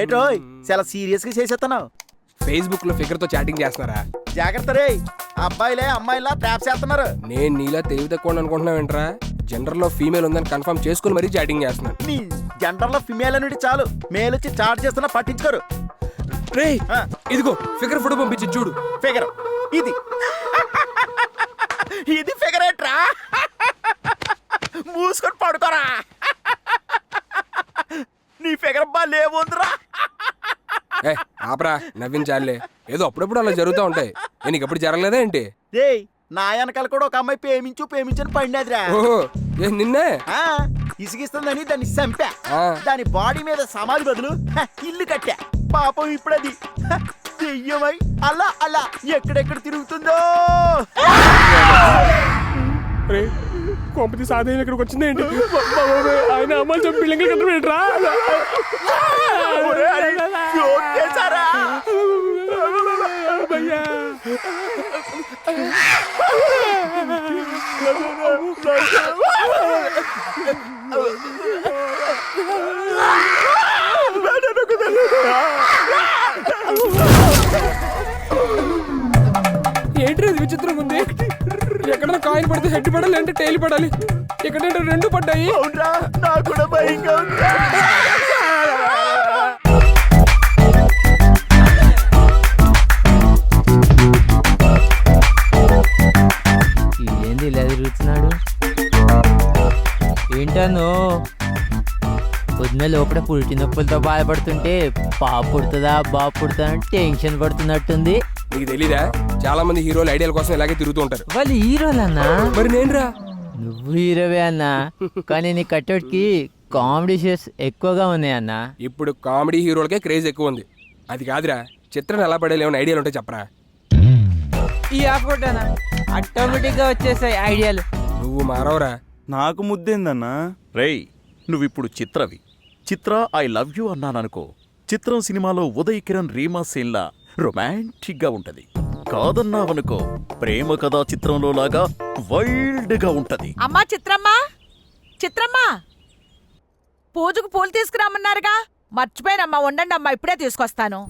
ఏటోయ్ చాలా సీరియస్ గా చేసేస్తున్నావు. ఫేస్బుక్ లో ఫిగర్ తో చాటింగ్ చేస్తున్నారా? జాగ్రత్త రే, అబ్బాయిలే అమ్మాయిలా ట్యాప్ చేస్తున్నారు. నేను నీలా తెలివి తక్కువ అనుకుంటున్నావేంట్రా? జెండర్ లో ఫీమేల్ ఉందని కన్ఫర్మ్ చేసుకుని మరీ చాటింగ్ చేస్తున్నాను. నీ జెండర్ లో ఫిమేల్ అనేది చాలు, మేల్ వచ్చి చార్జ్ చేస్తున్నా పట్టించుకోరు. రే ఇదిగో ఫిగర్ ఫోటో పంపించి చూడు. ఫిగర్ ఇది ఇది ఫిగర్ ఏట్రా? మూసుకొని పడుకోరా. నీ ఫిగర్ బా లేవుందిరా. ఏ ఆపరా, నవ్వించాలే. ఏదో అప్పుడప్పుడు అలా జరుగుతూ ఉంటాయి. నేను ఎప్పుడు జరగలేదా ఏంటి? రే నా వెనకాల కూడా ఒక అమ్మాయి ప్రేమించని పడినదిరా. ఓహో ఏ నిన్నే? ఇసిగిస్తుందని దాన్ని చంపా. దాని బాడీ మీద సమాధి బదులు ఇల్లు కట్టా. పాపం ఇప్పుడది దెయ్యమై అలా అలా ఎక్కడెక్కడ తిరుగుతుందో. కొంపతి సాధన ఇక్కడికి వచ్చిందేంటి? ఆయన అమ్మాయి చంపి బిల్డింగ్ కట్టరా? ఏంటి విచిత్రం ఉంది. ఎక్కడ కాయిన్ పడితే హెడ్ పడాలి అంటే టైల్ పడాలి. ఎక్కడంటే రెండు పడ్డాయి. అవునరా, నాకు కూడా భయంగా ఉంది. ఏంది ఇలా తిరుగుతున్నాడు? ఏంటను పొద్దున లోపల పురిటి నొప్పులతో బాధపడుతుంటే పాప పుడుతుందా బాబు పుడుతుందా అని టెన్షన్ పడుతున్నట్టుంది. నీకు తెలీదా? చాలా మంది హీరోలు ఐడియాల కోసం ఇలాగే తిరుగుతూ ఉంటారు. వాళ్ళు హీరోలన్నా? మరి నేనురా. నువ్వు హీరోవే అన్నా, కానీ నీ కట్టడికి కామెడీ షోస్ ఎక్కువగా ఉన్నాయన్నా. ఇప్పుడు కామెడీ హీరోలకే క్రేజ్ ఎక్కువ ఉంది. అది కాదురా, చిత్రం ఎలా పడేది ఏమైనా ఐడియాలు ఉంటే చెప్పరా. ఈ యాప్ కొట్టానా ఆటోమేటిక్ గా వచ్చేసాయి ఐడియాలు. నువ్వు మారవరా. నాకు ముద్దేందన్నా? రేయ్ నువ్విప్పుడు చిత్రవి. చిత్ర ఐ లవ్ యూ అన్నాననుకో, చిత్రం సినిమాలో ఉదయ్ కిరణ్ రీమా సీన్లా రొమాంటిక్ గా ఉంటది. కాదన్నావనుకో, ప్రేమ కథా చిత్రంలో లాగా వైల్డ్ గా ఉంటది. అమ్మా చిత్రమ్మా, చిత్రమ్మా, పూజకు పూలు తీసుకురామన్నారుగా, మర్చిపోయానమ్మా. ఉండండి అమ్మా, ఇప్పుడే తీసుకొస్తాను.